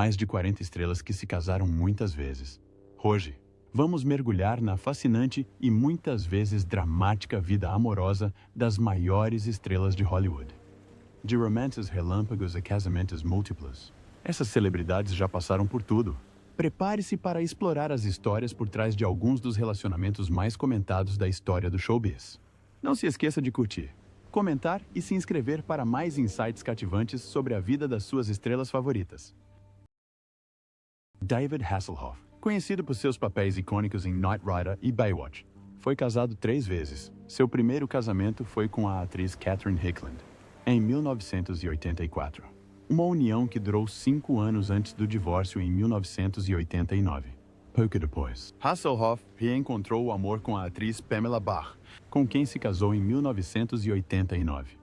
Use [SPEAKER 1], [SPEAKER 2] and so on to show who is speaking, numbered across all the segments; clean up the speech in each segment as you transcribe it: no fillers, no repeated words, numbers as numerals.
[SPEAKER 1] mais de 40 estrelas que se casaram muitas vezes. Hoje, vamos mergulhar na fascinante e muitas vezes dramática vida amorosa das maiores estrelas de Hollywood. De romances relâmpagos a casamentos múltiplos, essas celebridades já passaram por tudo. Prepare-se para explorar as histórias por trás de alguns dos relacionamentos mais comentados da história do showbiz. Não se esqueça de curtir, comentar e se inscrever para mais insights cativantes sobre a vida das suas estrelas favoritas. David Hasselhoff, conhecido por seus papéis icônicos em Knight Rider e Baywatch, foi casado 3 vezes. Seu primeiro casamento foi com a atriz Catherine Hickland, em 1984. Uma união que durou 5 anos antes do divórcio em 1989. Pouco depois, Hasselhoff reencontrou o amor com a atriz Pamela Bach, com quem se casou em 1989.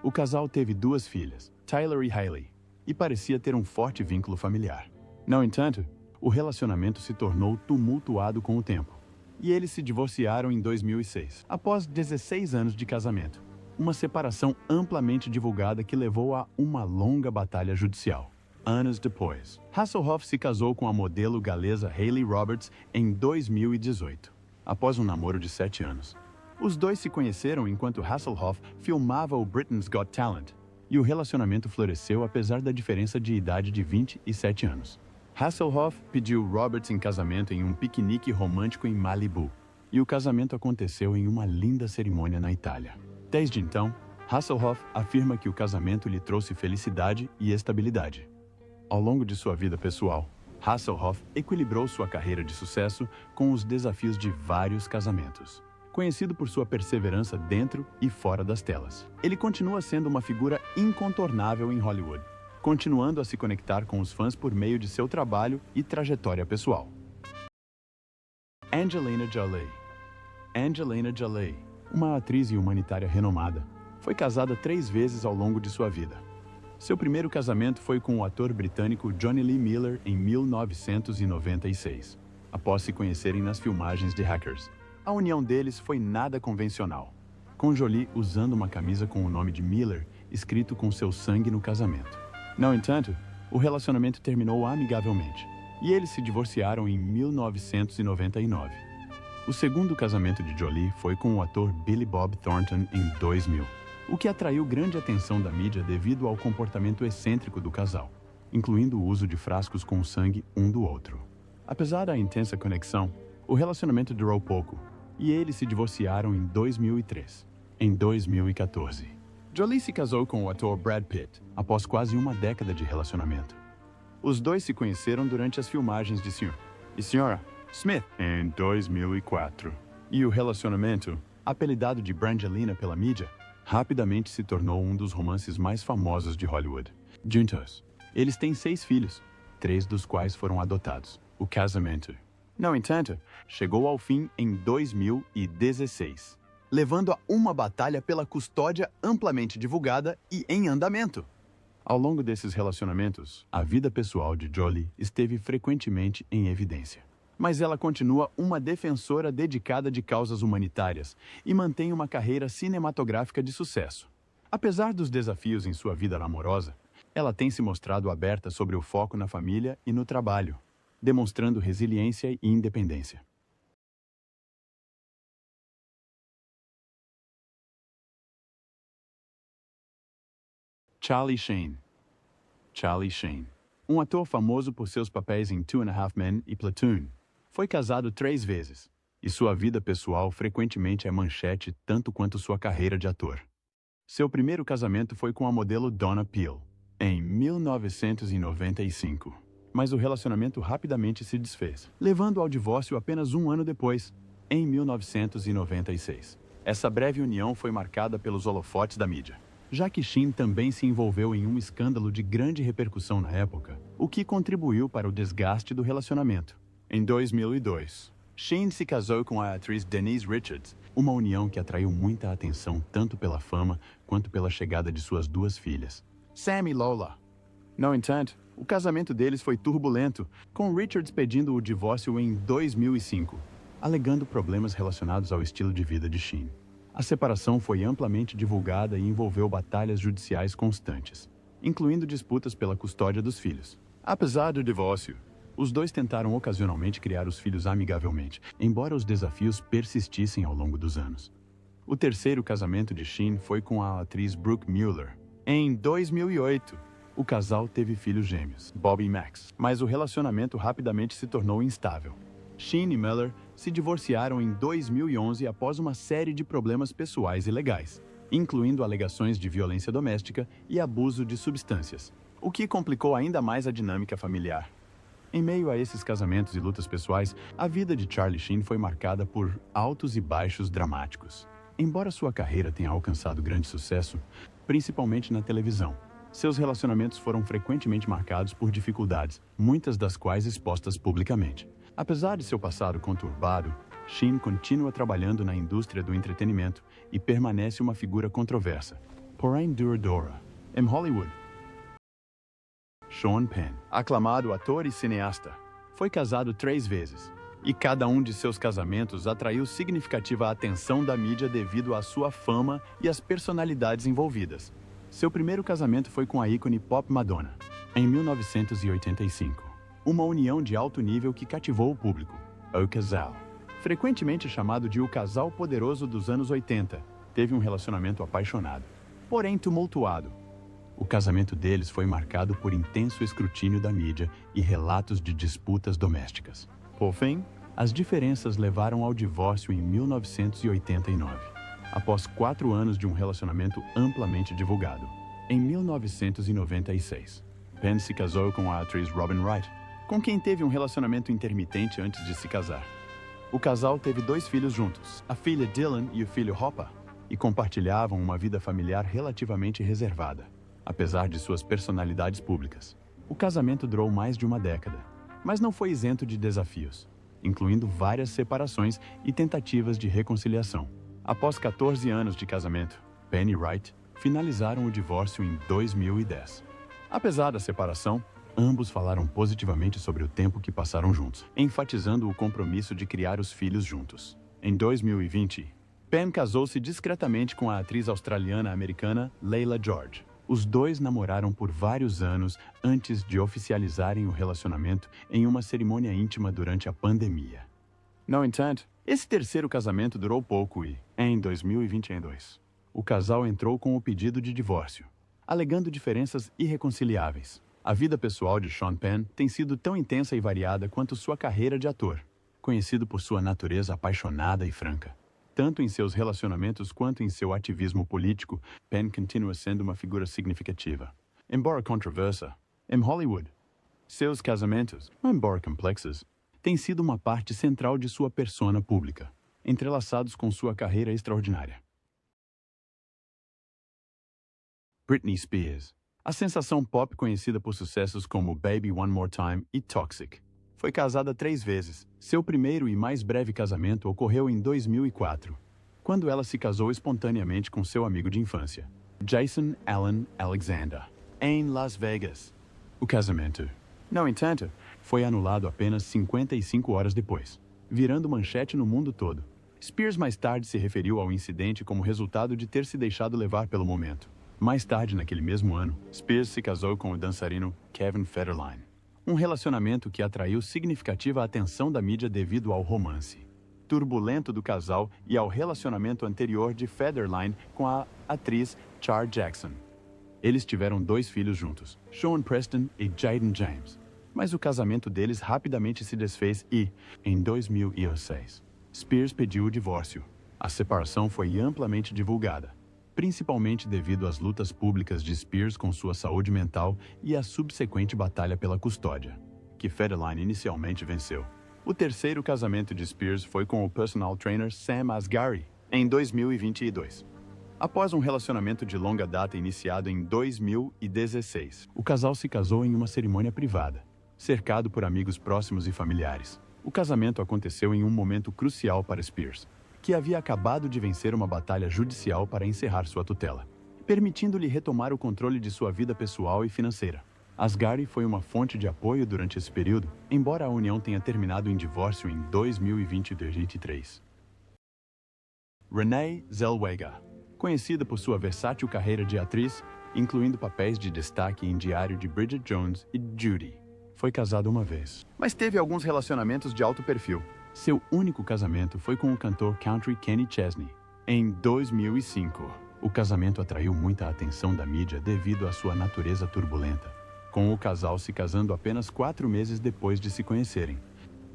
[SPEAKER 1] O casal teve 2 filhas, Tyler e Hailey, e parecia ter um forte vínculo familiar. No entanto, o relacionamento se tornou tumultuado com o tempo, e eles se divorciaram em 2006, após 16 anos de casamento. Uma separação amplamente divulgada que levou a uma longa batalha judicial. Anos depois, Hasselhoff se casou com a modelo galesa Hayley Roberts em 2018, após um namoro de 7 anos. Os dois se conheceram enquanto Hasselhoff filmava o Britain's Got Talent, e o relacionamento floresceu apesar da diferença de idade de 27 anos. Hasselhoff pediu Roberts em casamento em um piquenique romântico em Malibu, e o casamento aconteceu em uma linda cerimônia na Itália. Desde então, Hasselhoff afirma que o casamento lhe trouxe felicidade e estabilidade. Ao longo de sua vida pessoal, Hasselhoff equilibrou sua carreira de sucesso com os desafios de vários casamentos. Conhecido por sua perseverança dentro e fora das telas, ele continua sendo uma figura incontornável em Hollywood, continuando a se conectar com os fãs por meio de seu trabalho e trajetória pessoal. Angelina Jolie. Angelina Jolie, uma atriz e humanitária renomada, foi casada 3 vezes ao longo de sua vida. Seu primeiro casamento foi com o ator britânico Johnny Lee Miller em 1996, após se conhecerem nas filmagens de Hackers. A união deles foi nada convencional, com Jolie usando uma camisa com o nome de Miller escrito com seu sangue no casamento. No entanto, o relacionamento terminou amigavelmente, e eles se divorciaram em 1999. O segundo casamento de Jolie foi com o ator Billy Bob Thornton em 2000, o que atraiu grande atenção da mídia devido ao comportamento excêntrico do casal, incluindo o uso de frascos com sangue um do outro. Apesar da intensa conexão, o relacionamento durou pouco, e eles se divorciaram em 2003. Em 2014, Jolie se casou com o ator Brad Pitt, após quase uma década de relacionamento. Os dois se conheceram durante as filmagens de Sr. e Sra. Smith em 2004. E o relacionamento, apelidado de Brangelina pela mídia, rapidamente se tornou um dos romances mais famosos de Hollywood. Juntos, eles têm 6 filhos, 3 dos quais foram adotados. O casamento, no entanto, chegou ao fim em 2016. Levando a uma batalha pela custódia amplamente divulgada e em andamento. Ao longo desses relacionamentos, a vida pessoal de Jolie esteve frequentemente em evidência. Mas ela continua uma defensora dedicada de causas humanitárias e mantém uma carreira cinematográfica de sucesso. Apesar dos desafios em sua vida amorosa, ela tem se mostrado aberta sobre o foco na família e no trabalho, demonstrando resiliência e independência. Charlie Sheen. Charlie Sheen, um ator famoso por seus papéis em Two and a Half Men e Platoon, foi casado 3 vezes, e sua vida pessoal frequentemente é manchete tanto quanto sua carreira de ator. Seu primeiro casamento foi com a modelo Donna Peel, em 1995, mas o relacionamento rapidamente se desfez, levando ao divórcio apenas 1 ano depois, em 1996. Essa breve união foi marcada pelos holofotes da mídia, já que Sheen também se envolveu em um escândalo de grande repercussão na época, o que contribuiu para o desgaste do relacionamento. Em 2002, Sheen se casou com a atriz Denise Richards, uma união que atraiu muita atenção tanto pela fama quanto pela chegada de suas 2 filhas, Sam e Lola. No entanto, o casamento deles foi turbulento, com Richards pedindo o divórcio em 2005, alegando problemas relacionados ao estilo de vida de Sheen. A separação foi amplamente divulgada e envolveu batalhas judiciais constantes, incluindo disputas pela custódia dos filhos. Apesar do divórcio, os dois tentaram ocasionalmente criar os filhos amigavelmente, embora os desafios persistissem ao longo dos anos. O terceiro casamento de Sheen foi com a atriz Brooke Mueller. Em 2008, o casal teve filhos gêmeos, Bob e Max, mas o relacionamento rapidamente se tornou instável. Sheen e Mueller se divorciaram em 2011 após uma série de problemas pessoais e legais, incluindo alegações de violência doméstica e abuso de substâncias, o que complicou ainda mais a dinâmica familiar. Em meio a esses casamentos e lutas pessoais, a vida de Charlie Sheen foi marcada por altos e baixos dramáticos. Embora sua carreira tenha alcançado grande sucesso, principalmente na televisão, seus relacionamentos foram frequentemente marcados por dificuldades, muitas das quais expostas publicamente. Apesar de seu passado conturbado, Sheen continua trabalhando na indústria do entretenimento e permanece uma figura controversa, porém duradoura. Em Hollywood, Sean Penn, aclamado ator e cineasta, foi casado 3 vezes, e cada um de seus casamentos atraiu significativa atenção da mídia devido à sua fama e às personalidades envolvidas. Seu primeiro casamento foi com a ícone pop Madonna, em 1985. Uma união de alto nível que cativou o público. O casal, frequentemente chamado de o casal poderoso dos anos 80, teve um relacionamento apaixonado, porém tumultuado. O casamento deles foi marcado por intenso escrutínio da mídia e relatos de disputas domésticas. Por fim, as diferenças levaram ao divórcio em 1989, após 4 anos de um relacionamento amplamente divulgado. Em 1996, Penn se casou com a atriz Robin Wright, com quem teve um relacionamento intermitente antes de se casar. O casal teve 2 filhos juntos, a filha Dylan e o filho Hopper, e compartilhavam uma vida familiar relativamente reservada, apesar de suas personalidades públicas. O casamento durou mais de uma década, mas não foi isento de desafios, incluindo várias separações e tentativas de reconciliação. Após 14 anos de casamento, Penn e Wright finalizaram o divórcio em 2010. Apesar da separação, ambos falaram positivamente sobre o tempo que passaram juntos, enfatizando o compromisso de criar os filhos juntos. Em 2020, Penn casou-se discretamente com a atriz australiana-americana Layla George. Os dois namoraram por vários anos antes de oficializarem o relacionamento em uma cerimônia íntima durante a pandemia. No entanto, esse terceiro casamento durou pouco e, em 2022, o casal entrou com o pedido de divórcio, alegando diferenças irreconciliáveis. A vida pessoal de Sean Penn tem sido tão intensa e variada quanto sua carreira de ator, conhecido por sua natureza apaixonada e franca. Tanto em seus relacionamentos quanto em seu ativismo político, Penn continua sendo uma figura significativa. Embora controversa, em Hollywood, seus casamentos, embora complexos, têm sido uma parte central de sua persona pública, entrelaçados com sua carreira extraordinária. Britney Spears, a sensação pop conhecida por sucessos como Baby One More Time e Toxic, foi casada 3 vezes. Seu primeiro e mais breve casamento ocorreu em 2004, quando ela se casou espontaneamente com seu amigo de infância, Jason Allen Alexander, em Las Vegas. O casamento, no entanto, foi anulado apenas 55 horas depois, virando manchete no mundo todo. Spears mais tarde se referiu ao incidente como resultado de ter se deixado levar pelo momento. Mais tarde, naquele mesmo ano, Spears se casou com o dançarino Kevin Federline, um relacionamento que atraiu significativa atenção da mídia devido ao romance turbulento do casal e ao relacionamento anterior de Federline com a atriz Char Jackson. Eles tiveram 2 filhos juntos, Sean Preston e Jaden James, mas o casamento deles rapidamente se desfez e, em 2006, Spears pediu o divórcio. A separação foi amplamente divulgada, principalmente devido às lutas públicas de Spears com sua saúde mental e à subsequente batalha pela custódia, que Federline inicialmente venceu. O terceiro casamento de Spears foi com o personal trainer Sam Asghari, em 2022. Após um relacionamento de longa data iniciado em 2016, o casal se casou em uma cerimônia privada, cercado por amigos próximos e familiares. O casamento aconteceu em um momento crucial para Spears, que havia acabado de vencer uma batalha judicial para encerrar sua tutela, permitindo-lhe retomar o controle de sua vida pessoal e financeira. Asghari foi uma fonte de apoio durante esse período, embora a união tenha terminado em divórcio em 2023. Renee Zellweger, conhecida por sua versátil carreira de atriz, incluindo papéis de destaque em Diário de Bridget Jones e Judy, Foi casado uma vez, mas teve alguns relacionamentos de alto perfil. Seu único casamento foi com o cantor country Kenny Chesney, em 2005. O casamento atraiu muita atenção da mídia devido à sua natureza turbulenta, com o casal se casando apenas 4 meses depois de se conhecerem.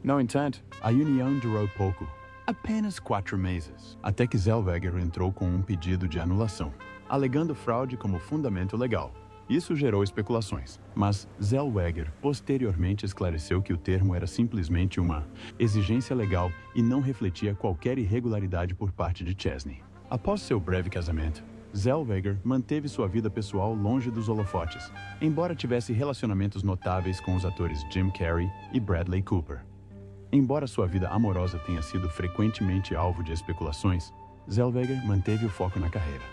[SPEAKER 1] No entanto, a união durou pouco, apenas 4 meses, até que Zellweger entrou com um pedido de anulação, alegando fraude como fundamento legal. Isso gerou especulações, mas Zellweger posteriormente esclareceu que o termo era simplesmente uma exigência legal e não refletia qualquer irregularidade por parte de Chesney. Após seu breve casamento, Zellweger manteve sua vida pessoal longe dos holofotes, embora tivesse relacionamentos notáveis com os atores Jim Carrey e Bradley Cooper. Embora sua vida amorosa tenha sido frequentemente alvo de especulações, Zellweger manteve o foco na carreira,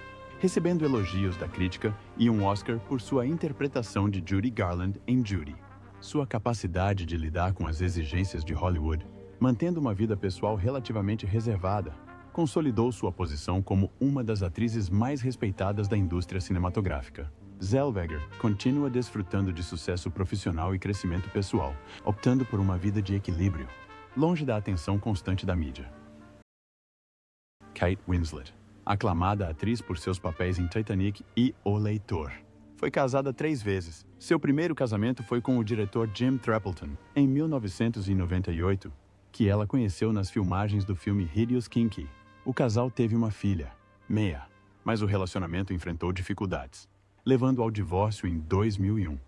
[SPEAKER 1] recebendo elogios da crítica e um Oscar por sua interpretação de Judy Garland em Judy. Sua capacidade de lidar com as exigências de Hollywood, mantendo uma vida pessoal relativamente reservada, consolidou sua posição como uma das atrizes mais respeitadas da indústria cinematográfica. Zellweger continua desfrutando de sucesso profissional e crescimento pessoal, optando por uma vida de equilíbrio, longe da atenção constante da mídia. Kate Winslet, aclamada atriz por seus papéis em Titanic e O Leitor, foi casada 3 vezes. Seu primeiro casamento foi com o diretor Jim Trappleton, em 1998, que ela conheceu nas filmagens do filme Hideous Kinky. O casal teve uma filha, Mea, mas o relacionamento enfrentou dificuldades, levando ao divórcio em 2001.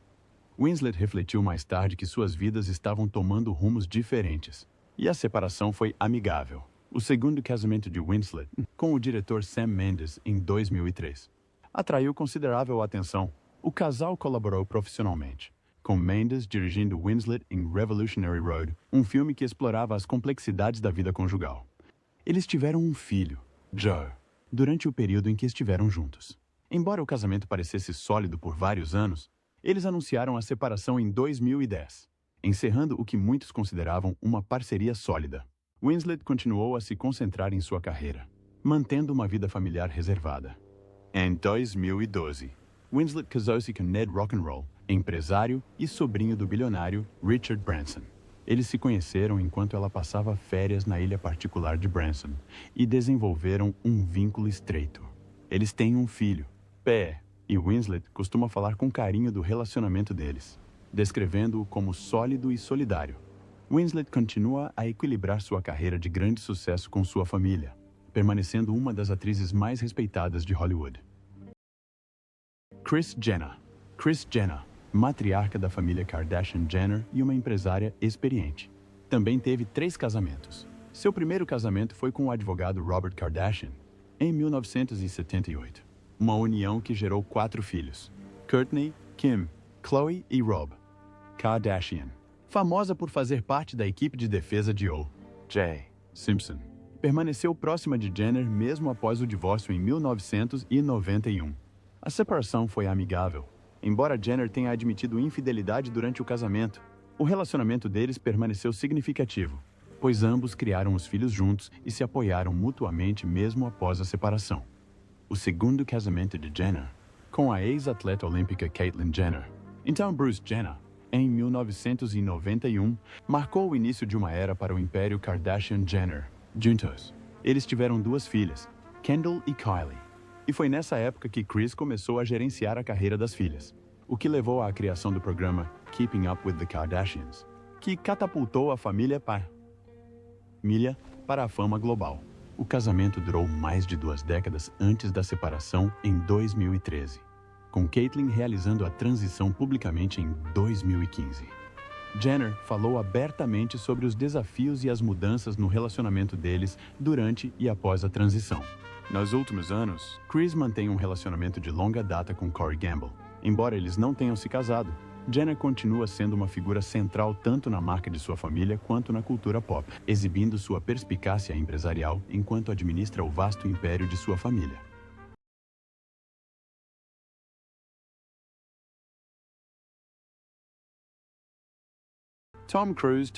[SPEAKER 1] Winslet refletiu mais tarde que suas vidas estavam tomando rumos diferentes, e a separação foi amigável. O segundo casamento de Winslet, com o diretor Sam Mendes, em 2003, atraiu considerável atenção. O casal colaborou profissionalmente, com Mendes dirigindo Winslet em Revolutionary Road, um filme que explorava as complexidades da vida conjugal. Eles tiveram um filho, Joe, durante o período em que estiveram juntos. Embora o casamento parecesse sólido por vários anos, eles anunciaram a separação em 2010, encerrando o que muitos consideravam uma parceria sólida. Winslet continuou a se concentrar em sua carreira, mantendo uma vida familiar reservada. Em 2012, Winslet casou-se com Ned Rock'n'Roll, empresário e sobrinho do bilionário Richard Branson. Eles se conheceram enquanto ela passava férias na ilha particular de Branson e desenvolveram um vínculo estreito. Eles têm um filho, P, e Winslet costuma falar com carinho do relacionamento deles, descrevendo-o como sólido e solidário. Winslet continua a equilibrar sua carreira de grande sucesso com sua família, permanecendo uma das atrizes mais respeitadas de Hollywood. Kris Jenner. Kris Jenner, matriarca da família Kardashian-Jenner e uma empresária experiente. Também teve 3 casamentos. Seu primeiro casamento foi com o advogado Robert Kardashian, em 1978. Uma união que gerou 4 filhos: Kourtney, Kim, Khloe e Rob. Kardashian, famosa por fazer parte da equipe de defesa de O.J. Simpson, permaneceu próxima de Jenner mesmo após o divórcio em 1991. A separação foi amigável. Embora Jenner tenha admitido infidelidade durante o casamento, o relacionamento deles permaneceu significativo, pois ambos criaram os filhos juntos e se apoiaram mutuamente mesmo após a separação. O segundo casamento de Jenner, com a ex-atleta olímpica Caitlyn Jenner, então Bruce Jenner, em 1991, marcou o início de uma era para o império Kardashian-Jenner. Juntos, eles tiveram 2 filhas, Kendall e Kylie. E foi nessa época que Kris começou a gerenciar a carreira das filhas, o que levou à criação do programa Keeping Up with the Kardashians, que catapultou a família para a fama global. O casamento durou mais de 2 décadas antes da separação em 2013, com Caitlyn realizando a transição publicamente em 2015. Jenner falou abertamente sobre os desafios e as mudanças no relacionamento deles durante e após a transição. Nos últimos anos, Kris mantém um relacionamento de longa data com Corey Gamble. Embora eles não tenham se casado, Jenner continua sendo uma figura central tanto na marca de sua família quanto na cultura pop, exibindo sua perspicácia empresarial enquanto administra o vasto império de sua família. Tom Cruise,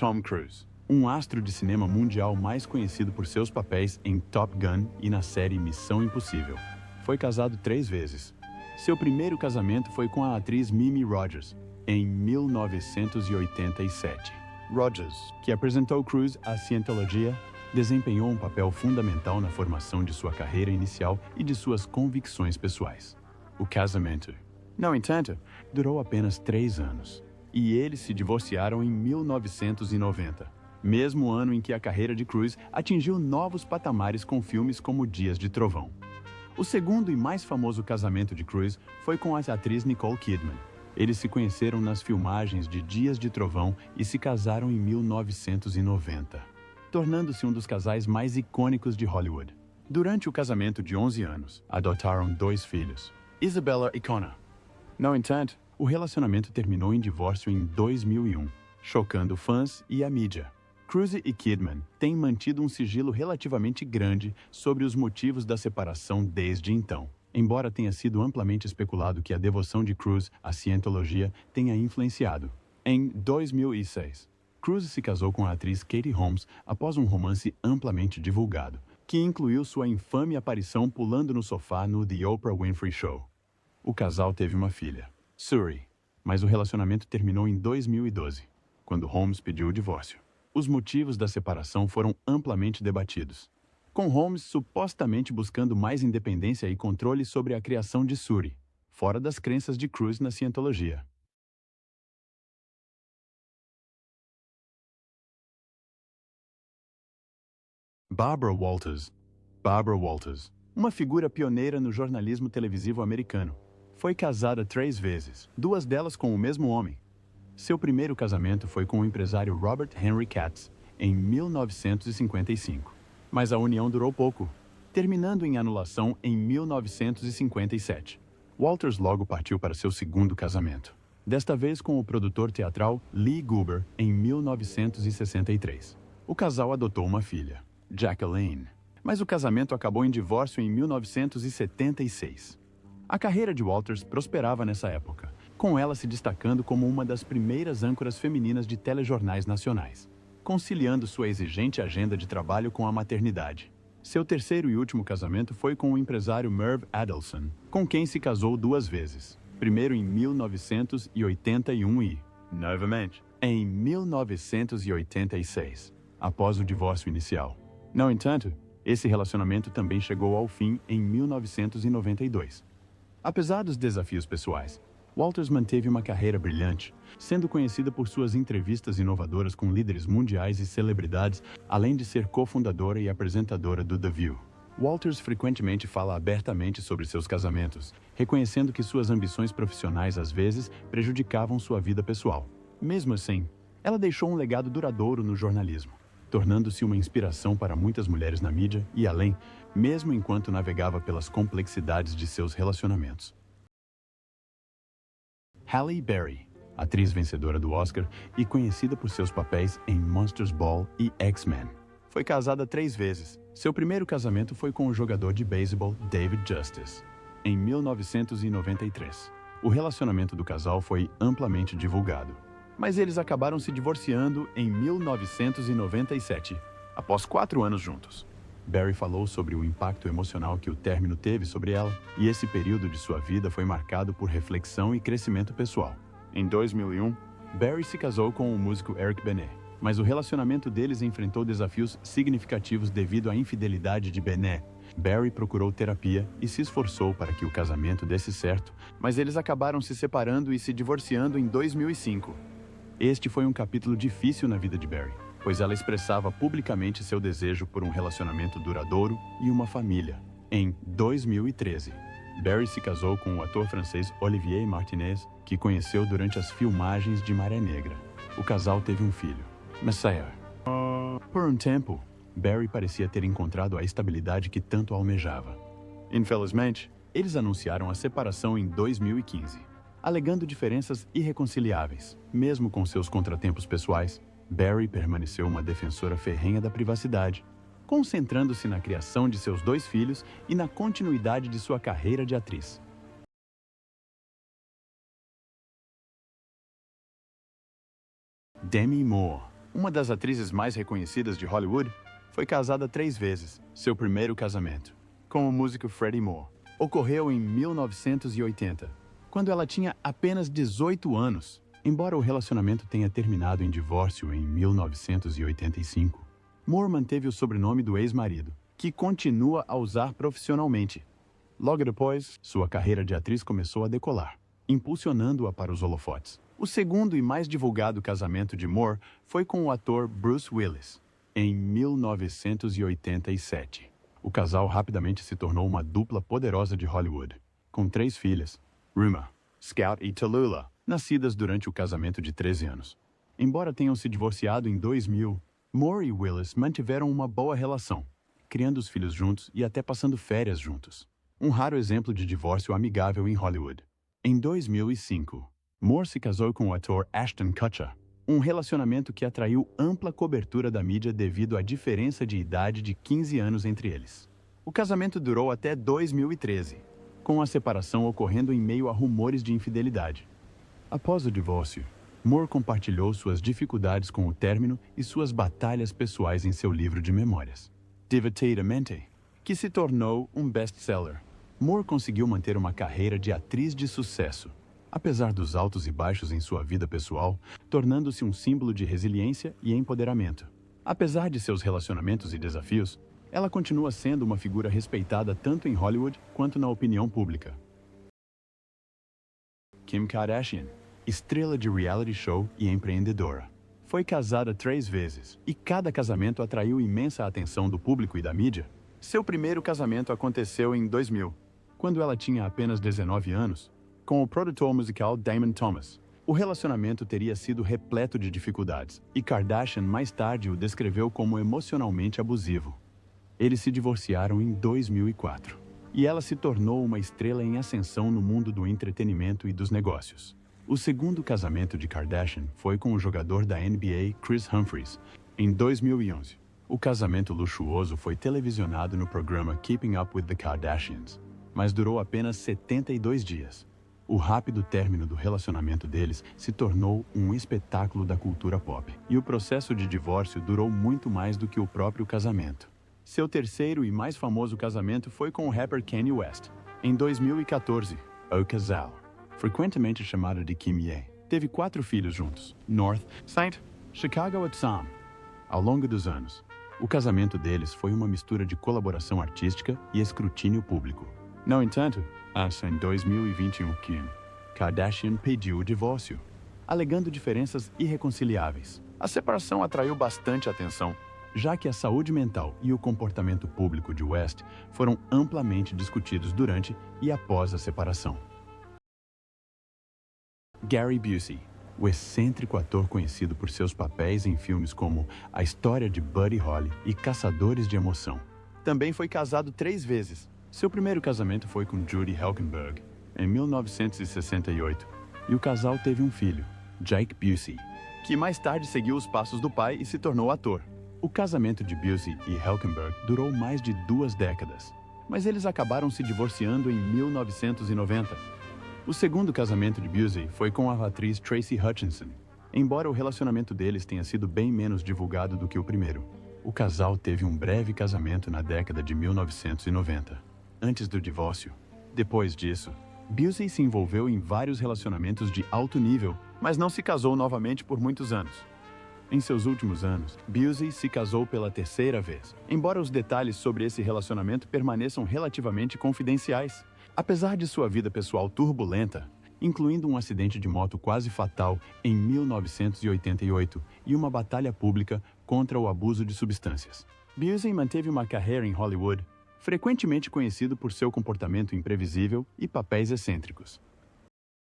[SPEAKER 1] um astro de cinema mundial mais conhecido por seus papéis em Top Gun e na série Missão Impossível. Foi casado 3 vezes. Seu primeiro casamento foi com a atriz Mimi Rogers, em 1987. Rogers, que apresentou Cruise à Scientologia, desempenhou um papel fundamental na formação de sua carreira inicial e de suas convicções pessoais. O casamento, no entanto, durou apenas 3 anos, e eles se divorciaram em 1990, mesmo ano em que a carreira de Cruise atingiu novos patamares com filmes como Dias de Trovão. O segundo e mais famoso casamento de Cruise foi com a atriz Nicole Kidman. Eles se conheceram nas filmagens de Dias de Trovão e se casaram em 1990, tornando-se um dos casais mais icônicos de Hollywood. Durante o casamento de 11 anos, adotaram 2 filhos, Isabella e Connor. No entanto, o relacionamento terminou em divórcio em 2001, chocando fãs e a mídia. Cruise e Kidman têm mantido um sigilo relativamente grande sobre os motivos da separação desde então, embora tenha sido amplamente especulado que a devoção de Cruise à Scientologia tenha influenciado. Em 2006, Cruise se casou com a atriz Katie Holmes após um romance amplamente divulgado, que incluiu sua infame aparição pulando no sofá no The Oprah Winfrey Show. O casal teve uma filha, Suri, mas o relacionamento terminou em 2012, quando Holmes pediu o divórcio. Os motivos da separação foram amplamente debatidos, com Holmes supostamente buscando mais independência e controle sobre a criação de Suri, fora das crenças de Cruise na Scientologia. Barbara Walters. Barbara Walters, uma figura pioneira no jornalismo televisivo americano, foi casada 3 vezes, 2 delas com o mesmo homem. Seu primeiro casamento foi com o empresário Robert Henry Katz, em 1955. Mas a união durou pouco, terminando em anulação em 1957. Walters logo partiu para seu segundo casamento, desta vez com o produtor teatral Lee Goober, em 1963. O casal adotou uma filha, Jacqueline, mas o casamento acabou em divórcio em 1976. A carreira de Walters prosperava nessa época, com ela se destacando como uma das primeiras âncoras femininas de telejornais nacionais, conciliando sua exigente agenda de trabalho com a maternidade. Seu terceiro e último casamento foi com o empresário Merv Adelson, com quem se casou 2 vezes, primeiro em 1981 e, novamente, em 1986, após o divórcio inicial. No entanto, esse relacionamento também chegou ao fim em 1992. Apesar dos desafios pessoais, Walters manteve uma carreira brilhante, sendo conhecida por suas entrevistas inovadoras com líderes mundiais e celebridades, além de ser cofundadora e apresentadora do The View. Walters frequentemente fala abertamente sobre seus casamentos, reconhecendo que suas ambições profissionais às vezes prejudicavam sua vida pessoal. Mesmo assim, ela deixou um legado duradouro no jornalismo, tornando-se uma inspiração para muitas mulheres na mídia e além, mesmo enquanto navegava pelas complexidades de seus relacionamentos. Halle Berry, atriz vencedora do Oscar e conhecida por seus papéis em Monsters Ball e X-Men. Foi casada 3 vezes. Seu primeiro casamento foi com o jogador de beisebol David Justice, em 1993. O relacionamento do casal foi amplamente divulgado, mas eles acabaram se divorciando em 1997, após 4 anos juntos. Berry falou sobre o impacto emocional que o término teve sobre ela, e esse período de sua vida foi marcado por reflexão e crescimento pessoal. Em 2001, Berry se casou com o músico Eric Benet, mas o relacionamento deles enfrentou desafios significativos devido à infidelidade de Benet. Berry procurou terapia e se esforçou para que o casamento desse certo, mas eles acabaram se separando e se divorciando em 2005. Este foi um capítulo difícil na vida de Berry, pois ela expressava publicamente seu desejo por um relacionamento duradouro e uma família. Em 2013, Berry se casou com o ator francês Olivier Martinez, que conheceu durante as filmagens de Maré Negra. O casal teve um filho, Messiah. Por um tempo, Berry parecia ter encontrado a estabilidade que tanto almejava. Infelizmente, eles anunciaram a separação em 2015, alegando diferenças irreconciliáveis. Mesmo com seus contratempos pessoais, Berry permaneceu uma defensora ferrenha da privacidade, concentrando-se na criação de seus 2 filhos e na continuidade de sua carreira de atriz. Demi Moore, uma das atrizes mais reconhecidas de Hollywood, foi casada 3 vezes. Seu primeiro casamento, com o músico Freddie Moore, ocorreu em 1980, quando ela tinha apenas 18 anos. Embora o relacionamento tenha terminado em divórcio em 1985, Moore manteve o sobrenome do ex-marido, que continua a usar profissionalmente. Logo depois, sua carreira de atriz começou a decolar, impulsionando-a para os holofotes. O segundo e mais divulgado casamento de Moore foi com o ator Bruce Willis, em 1987. O casal rapidamente se tornou uma dupla poderosa de Hollywood, com 3 filhas, Ruma, Scout e Tallulah, nascidas durante o casamento de 13 anos. Embora tenham se divorciado em 2000, Moore e Willis mantiveram uma boa relação, criando os filhos juntos e até passando férias juntos. Um raro exemplo de divórcio amigável em Hollywood. Em 2005, Moore se casou com o ator Ashton Kutcher, um relacionamento que atraiu ampla cobertura da mídia devido à diferença de idade de 15 anos entre eles. O casamento durou até 2013, com a separação ocorrendo em meio a rumores de infidelidade. Após o divórcio, Moore compartilhou suas dificuldades com o término e suas batalhas pessoais em seu livro de memórias, Divertidamente, que se tornou um best-seller. Moore conseguiu manter uma carreira de atriz de sucesso, apesar dos altos e baixos em sua vida pessoal, tornando-se um símbolo de resiliência e empoderamento. Apesar de seus relacionamentos e desafios, ela continua sendo uma figura respeitada tanto em Hollywood quanto na opinião pública. Kim Kardashian, estrela de reality show e empreendedora, foi casada 3 vezes e cada casamento atraiu imensa atenção do público e da mídia. Seu primeiro casamento aconteceu em 2000, quando ela tinha apenas 19 anos, com o produtor musical Damon Thomas. O relacionamento teria sido repleto de dificuldades e Kardashian mais tarde o descreveu como emocionalmente abusivo. Eles se divorciaram em 2004 e ela se tornou uma estrela em ascensão no mundo do entretenimento e dos negócios. O segundo casamento de Kardashian foi com o jogador da NBA Chris Humphries, em 2011. O casamento luxuoso foi televisionado no programa Keeping Up with the Kardashians, mas durou apenas 72 dias. O rápido término do relacionamento deles se tornou um espetáculo da cultura pop, e o processo de divórcio durou muito mais do que o próprio casamento. Seu terceiro e mais famoso casamento foi com o rapper Kanye West, em 2014. O casal, frequentemente chamado de Kim Ye, teve 4 filhos juntos, North, St. Chicago e Sam. Ao longo dos anos, o casamento deles foi uma mistura de colaboração artística e escrutínio público. No entanto, em 2021, Kim Kardashian pediu o divórcio, alegando diferenças irreconciliáveis. A separação atraiu bastante atenção, já que a saúde mental e o comportamento público de West foram amplamente discutidos durante e após a separação. Gary Busey, o excêntrico ator conhecido por seus papéis em filmes como A História de Buddy Holly e Caçadores de Emoção, também foi casado 3 vezes. Seu primeiro casamento foi com Judy Hülkenberg, em 1968, e o casal teve um filho, Jake Busey, que mais tarde seguiu os passos do pai e se tornou ator. O casamento de Busey e Hülkenberg durou mais de 2 décadas, mas eles acabaram se divorciando em 1990. O segundo casamento de Busey foi com a atriz Tracy Hutchinson, embora o relacionamento deles tenha sido bem menos divulgado do que o primeiro. O casal teve um breve casamento na década de 1990, antes do divórcio. Depois disso, Busey se envolveu em vários relacionamentos de alto nível, mas não se casou novamente por muitos anos. Em seus últimos anos, Busey se casou pela 3ª vez, embora os detalhes sobre esse relacionamento permaneçam relativamente confidenciais. Apesar de sua vida pessoal turbulenta, incluindo um acidente de moto quase fatal em 1988 e uma batalha pública contra o abuso de substâncias, Busey manteve uma carreira em Hollywood, frequentemente conhecido por seu comportamento imprevisível e papéis excêntricos.